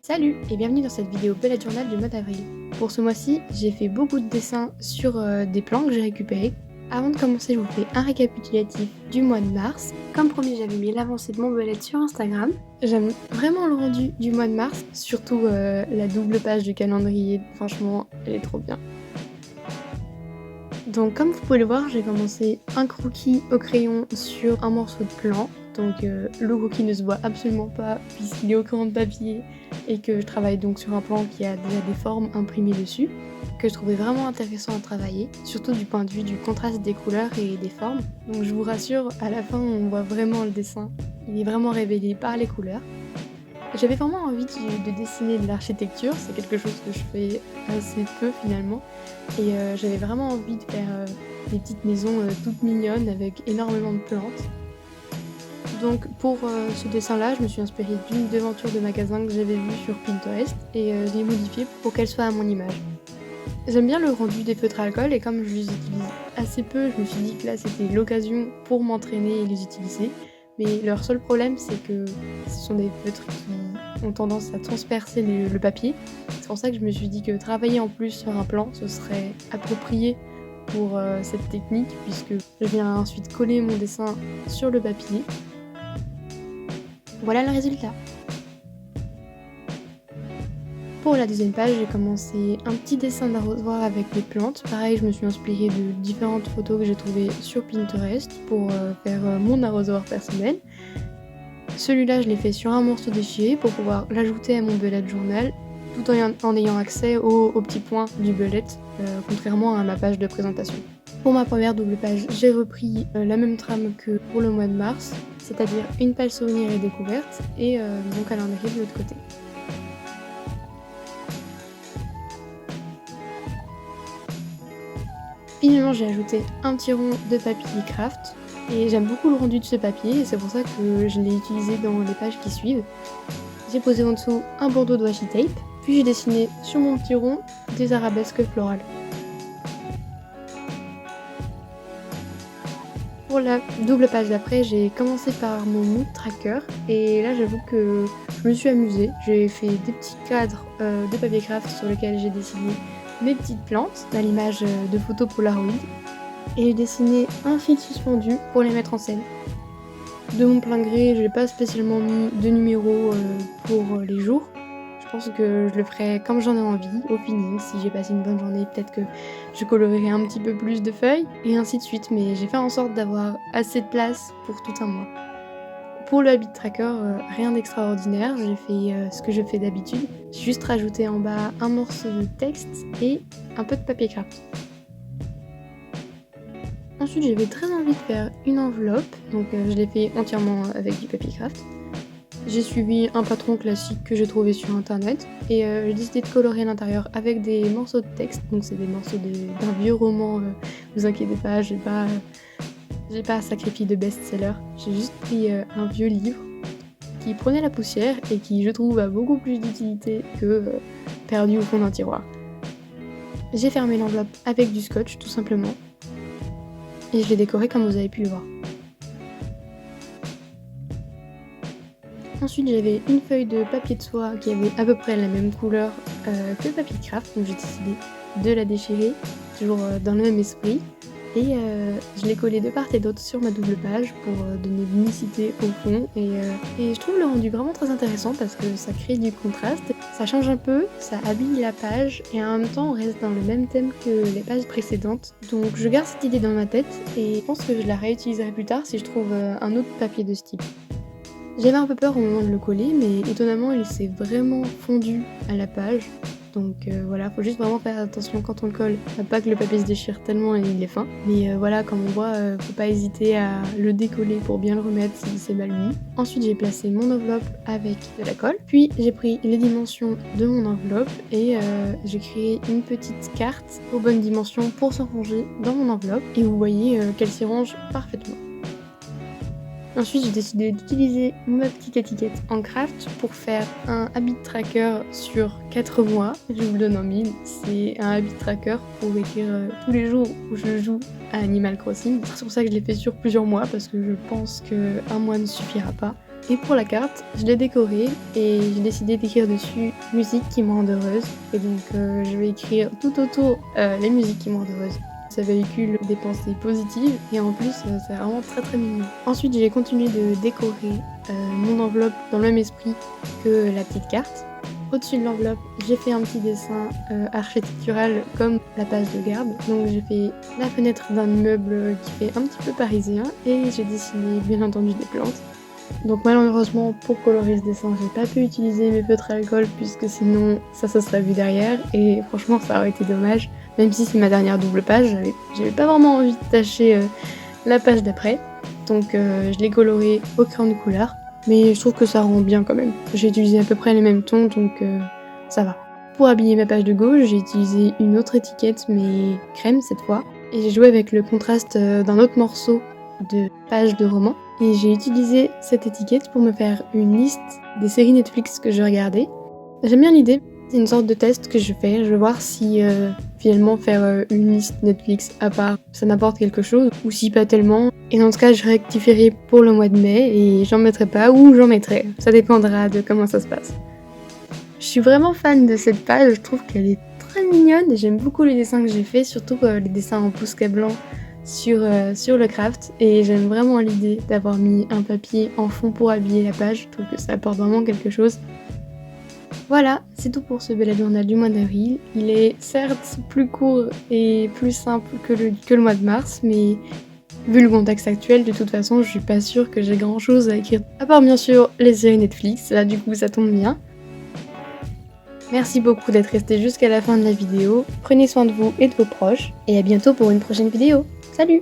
Salut et bienvenue dans cette vidéo bullet journal du mois d'avril. Pour ce mois-ci, j'ai fait beaucoup de dessins sur des plans que j'ai récupérés. Avant de commencer, je vous fais un récapitulatif du mois de mars. Comme promis, j'avais mis l'avancée de mon bullet sur Instagram. J'aime vraiment le rendu du mois de mars, surtout la double page du calendrier. Franchement, elle est trop bien. Donc comme vous pouvez le voir, j'ai commencé un croquis au crayon sur un morceau de plan. Donc le croquis ne se voit absolument pas puisqu'il est au crayon de papier et que je travaille donc sur un plan qui a déjà des formes imprimées dessus, que je trouvais vraiment intéressant à travailler, surtout du point de vue du contraste des couleurs et des formes. Donc je vous rassure, à la fin on voit vraiment le dessin, il est vraiment révélé par les couleurs. J'avais vraiment envie de dessiner de l'architecture, c'est quelque chose que je fais assez peu finalement, et j'avais vraiment envie de faire des petites maisons toutes mignonnes avec énormément de plantes. Donc pour ce dessin-là, je me suis inspirée d'une devanture de magasin que j'avais vue sur Pinterest et je l'ai modifiée pour qu'elle soit à mon image. J'aime bien le rendu des feutres à alcool et comme je les utilise assez peu, je me suis dit que là c'était l'occasion pour m'entraîner et les utiliser. Mais leur seul problème, c'est que ce sont des feutres qui ont tendance à transpercer le papier. C'est pour ça que je me suis dit que travailler en plus sur un plan, ce serait approprié pour cette technique, puisque je viens ensuite coller mon dessin sur le papier. Voilà le résultat. Pour la deuxième page, j'ai commencé un petit dessin d'arrosoir avec des plantes. Pareil, je me suis inspirée de différentes photos que j'ai trouvées sur Pinterest pour faire mon arrosoir personnel. Celui-là, je l'ai fait sur un morceau déchiré pour pouvoir l'ajouter à mon bullet journal, tout en ayant accès aux petits points du bullet, contrairement à ma page de présentation. Pour ma première double page, j'ai repris la même trame que pour le mois de mars, c'est-à-dire une page souvenir et découverte, et mon calendrier de l'autre côté. Finalement, j'ai ajouté un petit rond de papier craft et j'aime beaucoup le rendu de ce papier et c'est pour ça que je l'ai utilisé dans les pages qui suivent. J'ai posé en dessous un bandeau de washi tape, puis j'ai dessiné sur mon petit rond des arabesques florales. Pour la double page d'après, j'ai commencé par mon mood tracker et là j'avoue que je me suis amusée. J'ai fait des petits cadres de papier craft sur lesquels j'ai dessiné mes petites plantes à l'image de photos Polaroid et j'ai dessiné un fil suspendu pour les mettre en scène. De mon plein gré, j'ai pas spécialement mis de numéros pour les jours. Je pense que je le ferai comme j'en ai envie, au feeling. Si j'ai passé une bonne journée, peut-être que je colorerai un petit peu plus de feuilles et ainsi de suite, mais j'ai fait en sorte d'avoir assez de place pour tout un mois. Pour le habit tracker, rien d'extraordinaire, j'ai fait ce que je fais d'habitude. J'ai juste rajouté en bas un morceau de texte et un peu de papier craft. Ensuite, j'avais très envie de faire une enveloppe, donc je l'ai fait entièrement avec du papier craft. J'ai suivi un patron classique que j'ai trouvé sur internet et j'ai décidé de colorer l'intérieur avec des morceaux de texte, donc c'est des morceaux d'un vieux roman, vous inquiétez pas, j'ai pas sacrifié de best-seller, j'ai juste pris un vieux livre qui prenait la poussière et qui, je trouve, a beaucoup plus d'utilité que perdu au fond d'un tiroir. J'ai fermé l'enveloppe avec du scotch, tout simplement, et je l'ai décoré comme vous avez pu le voir. Ensuite, j'avais une feuille de papier de soie qui avait à peu près la même couleur que le papier craft, donc j'ai décidé de la déchirer, toujours dans le même esprit. Et je l'ai collé de part et d'autre sur ma double page pour donner de l'unicité au fond. Et je trouve le rendu vraiment très intéressant parce que ça crée du contraste. Ça change un peu, ça habille la page et en même temps on reste dans le même thème que les pages précédentes. Donc je garde cette idée dans ma tête et je pense que je la réutiliserai plus tard si je trouve un autre papier de ce type. J'avais un peu peur au moment de le coller, mais étonnamment il s'est vraiment fondu à la page. Donc voilà, faut juste vraiment faire attention quand on le colle, à pas que le papier se déchire tellement et il est fin. Mais voilà, comme on voit, faut pas hésiter à le décoller pour bien le remettre si c'est mal mis. Ensuite j'ai placé mon enveloppe avec de la colle, puis j'ai pris les dimensions de mon enveloppe et j'ai créé une petite carte aux bonnes dimensions pour se ranger dans mon enveloppe. Et vous voyez qu'elle s'y range parfaitement. Ensuite, j'ai décidé d'utiliser ma petite étiquette en craft pour faire un habit tracker sur 4 mois. Je vous le donne en mille, c'est un habit tracker pour écrire tous les jours où je joue à Animal Crossing. C'est pour ça que je l'ai fait sur plusieurs mois parce que je pense qu'un mois ne suffira pas. Et pour la carte, je l'ai décorée et j'ai décidé d'écrire dessus musique qui me rend heureuse. Et donc je vais écrire tout autour les musiques qui me rendent heureuse. Ça véhicule des pensées positives et en plus c'est vraiment très très mignon. Ensuite j'ai continué de décorer mon enveloppe dans le même esprit que la petite carte. Au-dessus de l'enveloppe, j'ai fait un petit dessin architectural comme la page de garde. Donc j'ai fait la fenêtre d'un immeuble qui fait un petit peu parisien et j'ai dessiné bien entendu des plantes. Donc malheureusement pour colorer ce dessin, j'ai pas pu utiliser mes feutres à alcool puisque sinon ça se serait vu derrière et franchement ça aurait été dommage. Même si c'est ma dernière double page, j'avais pas vraiment envie de tâcher la page d'après. Donc je l'ai coloré au crayon de couleur. Mais je trouve que ça rend bien quand même. J'ai utilisé à peu près les mêmes tons, donc ça va. Pour habiller ma page de gauche, j'ai utilisé une autre étiquette, mais crème cette fois. Et j'ai joué avec le contraste d'un autre morceau de page de roman. Et j'ai utilisé cette étiquette pour me faire une liste des séries Netflix que je regardais. J'aime bien l'idée. C'est une sorte de test que je fais. Je veux voir si finalement faire une liste Netflix à part, ça m'apporte quelque chose, ou si pas tellement. Et dans ce cas, je rectifierai pour le mois de mai et j'en mettrai pas ou j'en mettrai. Ça dépendra de comment ça se passe. Je suis vraiment fan de cette page. Je trouve qu'elle est très mignonne. J'aime beaucoup les dessins que j'ai faits, surtout les dessins en pousquet blanc sur le craft. Et j'aime vraiment l'idée d'avoir mis un papier en fond pour habiller la page. Je trouve que ça apporte vraiment quelque chose. Voilà, c'est tout pour ce bullet journal du mois d'avril. Il est certes plus court et plus simple que le mois de mars, mais vu le contexte actuel, de toute façon, je suis pas sûre que j'ai grand chose à écrire. À part bien sûr les séries Netflix, là du coup ça tombe bien. Merci beaucoup d'être resté jusqu'à la fin de la vidéo. Prenez soin de vous et de vos proches, et à bientôt pour une prochaine vidéo. Salut!